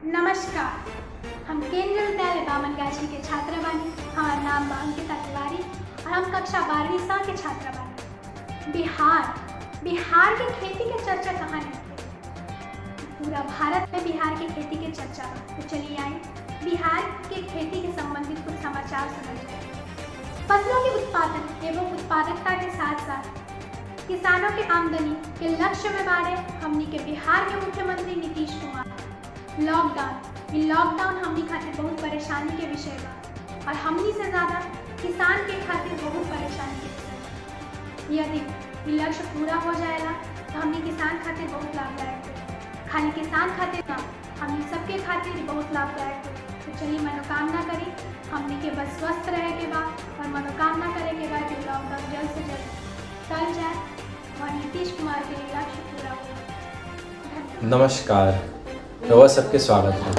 नमस्कार। हम केंद्रीय विद्यालय बामनगाछी के छात्र बानी। हमार नाम बा अंकिता तिवारी और हम कक्षा 12वीं सा के छात्र बानी। बिहार के खेती के चर्चा कहाँ नहीं होती? पूरा भारत में बिहार के खेती के चर्चा बा। तो चलिए आए बिहार के खेती के संबंधित कुछ समाचार सुनल जाए। फसलों के उत्पादन एवं उत्पादकता के साथ साथ किसानों के आमदनी के लक्ष्य में बारे हमनी के बिहार के मुख्यमंत्री नीतीश कुमार लॉकडाउन हमनी खातिर बहुत परेशानी के विषय बा और हमनी से ज़्यादा किसान के खातिर बहुत परेशानी के विषय बा। यदि लक्ष्य पूरा हो जाएगा तो हमनी किसान खातिर बहुत लाभदायक हो। खाली किसान खातिर ना, हमनी सबके खातिर बहुत लाभदायक हो। तो चलिए मनोकामना करी हमनी के बस स्वस्थ रहे के बाद और मनोकामना करे के बाद कि लॉकडाउन जल्द से जल्द टल जाए और नीतीश कुमार के लक्ष्य पूरा हो। नमस्कार, रवा सबके स्वागत है।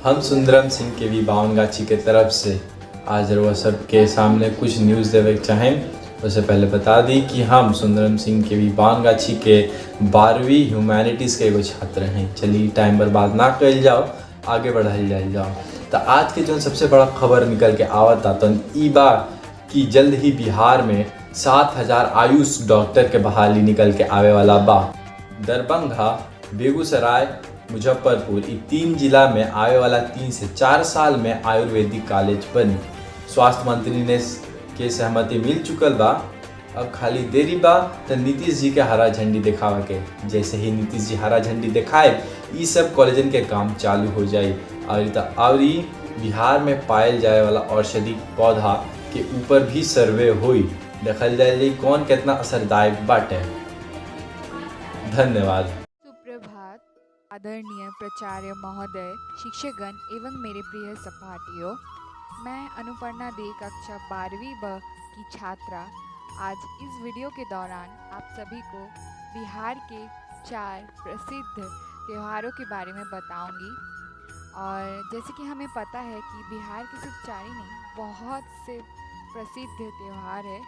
हम सुंदरम सिंह के भी बावनगाछी के तरफ से आज रवा सबके सामने कुछ न्यूज़ देवे चाहें। उससे पहले बता दी कि हम सुंदरम सिंह के भी बावनगाछी के 12वीं ह्यूमैनिटीज़ के एगो छात्र हैं। चलिए टाइम बर्बाद ना कल जाओ, आगे बढ़ल जाओ। तो आज के जो सबसे बड़ा खबर निकल के आवत तो ई बा कि जल्द ही बिहार में 7000 आयुष डॉक्टर के बहाली निकल के आवे वाला बा। दरभंगा, बेगूसराय, मुजफ्फरपुर ई 3 जिला में आने वाला 3 से 4 साल में आयुर्वेदिक कॉलेज बनी। स्वास्थ्य मंत्री ने के सहमति मिल चुकल बा। अब खाली देरी बा तो नीतीश जी के हरा झंडी दिखावा के। जैसे ही नीतीश जी हरा झंडी दिखाए ये सब कॉलेजन के काम चालू हो जाए और बिहार में पायल जाए वाला औषधि पौधा के ऊपर भी सर्वे हुई, देखल जाए कौन कितना असरदायक बाटे। धन्यवाद। आदरणीय प्राचार्य महोदय, शिक्षकगण एवं मेरे प्रिय सहपाठियों, मैं अनुपर्णा दे कक्षा 12वीं ब की छात्रा आज इस वीडियो के दौरान आप सभी को बिहार के 4 प्रसिद्ध त्योहारों के बारे में बताऊंगी। और जैसे कि हमें पता है कि बिहार के सिर्फ 4 ही नहीं, बहुत से प्रसिद्ध त्योहार है।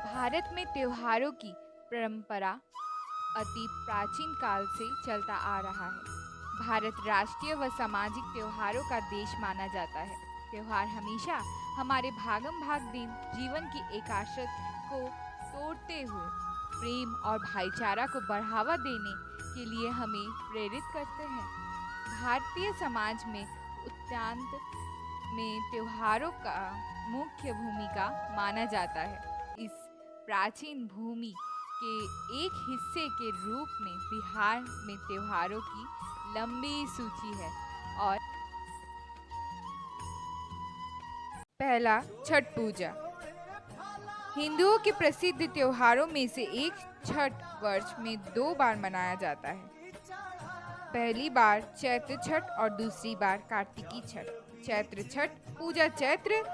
भारत में त्योहारों की परंपरा अति प्राचीन काल से चलता आ रहा है। भारत राष्ट्रीय व सामाजिक त्योहारों का देश माना जाता है। त्योहार हमेशा हमारे भागम भाग दिन जीवन की एकाशत को तोड़ते हुए प्रेम और भाईचारा को बढ़ावा देने के लिए हमें प्रेरित करते हैं। भारतीय समाज में उत्तांत में त्योहारों का मुख्य भूमिका माना जाता है। इस प्राचीन भूमि के एक हिस्से के रूप में बिहार में त्योहारों की लंबी सूची है। और पहला, छठ पूजा। हिंदुओं के प्रसिद्ध त्योहारों में से एक छठ वर्ष में 2 बार मनाया जाता है। पहली बार चैत्र छठ और दूसरी बार कार्तिकी छठ। चैत्र छठ पूजा चैत्र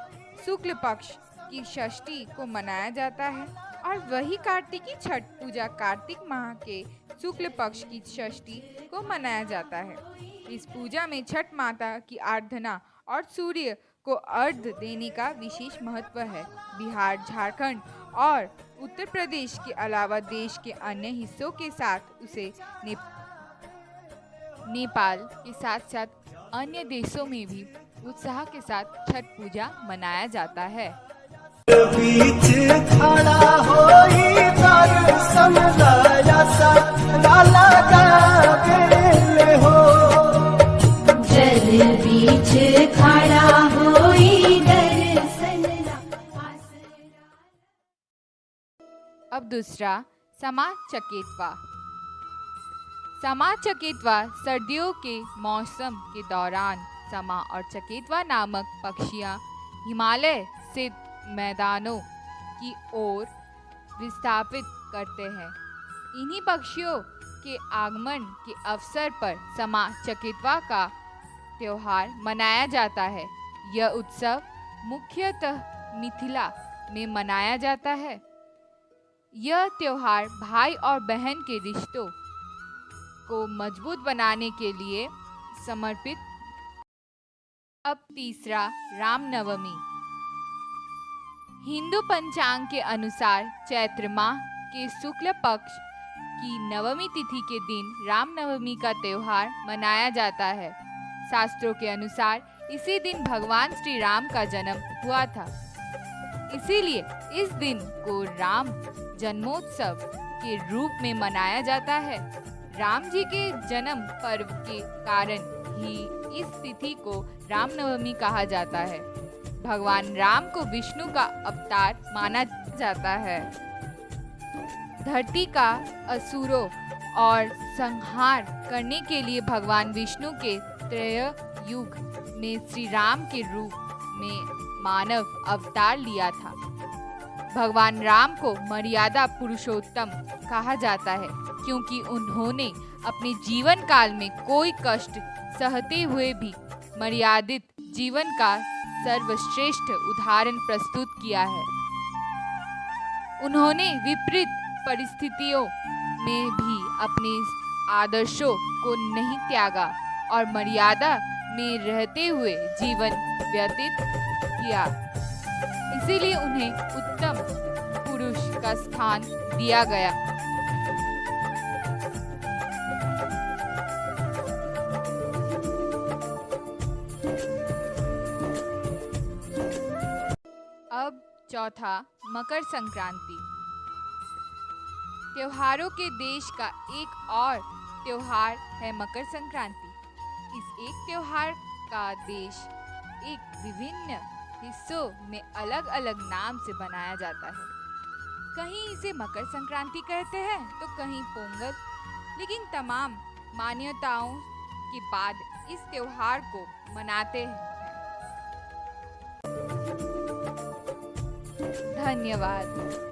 शुक्ल पक्ष की षष्ठी को मनाया जाता है और वही कार्तिकी छठ पूजा कार्तिक माह के शुक्ल पक्ष की षष्ठी को मनाया जाता है। इस पूजा में छठ माता की आराधना और सूर्य को अर्घ्य देने का विशेष महत्व है। बिहार, झारखंड और उत्तर प्रदेश के अलावा देश के अन्य हिस्सों के साथ उसे नेपाल के साथ साथ अन्य देशों में भी उत्साह के साथ छठ पूजा मनाया जाता है। बीच खड़ा होई दर्शन लाया सा लाला गावे हो। जल बीच खड़ा होई दर्शन अब दूसरा, समा चकेतवा। समा चकेतवा सर्दियों के मौसम के दौरान समा और चकेतवा नामक पक्षियां हिमालय से मैदानों की ओर विस्थापित करते हैं। इन्हीं पक्षियों के आगमन के अवसर पर समा चकेतवा का त्योहार मनाया जाता है। यह उत्सव मुख्यतः मिथिला में मनाया जाता है। यह त्योहार भाई और बहन के रिश्तों को मजबूत बनाने के लिए समर्पित। अब तीसरा, रामनवमी। हिंदू पंचांग के अनुसार चैत्र माह के शुक्ल पक्ष कि नवमी तिथि के दिन रामनवमी का त्योहार मनाया जाता है। शास्त्रों के अनुसार इसी दिन भगवान श्री राम का जन्म हुआ था। इसीलिए इस दिन को राम जन्मोत्सव के रूप में मनाया जाता है। राम जी के जन्म पर्व के कारण ही इस तिथि को रामनवमी कहा जाता है। भगवान राम को विष्णु का अवतार माना जाता है। धरती का असुरों और संहार करने के लिए भगवान विष्णु के त्रय युग में श्री राम के रूप में मानव अवतार लिया था। भगवान राम को मर्यादा पुरुषोत्तम कहा जाता है क्योंकि उन्होंने अपने जीवन काल में कोई कष्ट सहते हुए भी मर्यादित जीवन का सर्वश्रेष्ठ उदाहरण प्रस्तुत किया है। उन्होंने विपरीत परिस्थितियों में भी अपने आदर्शों को नहीं त्यागा और मर्यादा में रहते हुए जीवन व्यतीत किया। इसीलिए उन्हें उत्तम पुरुष का स्थान दिया गया। अब चौथा, मकर संक्रांति। त्योहारों के देश का एक और त्योहार है मकर संक्रांति। इस एक त्योहार का देश एक विभिन्न हिस्सों में अलग अलग नाम से बनाया जाता है। कहीं इसे मकर संक्रांति कहते हैं तो कहीं पोंगल, लेकिन तमाम मान्यताओं के बाद इस त्योहार को मनाते हैं। धन्यवाद।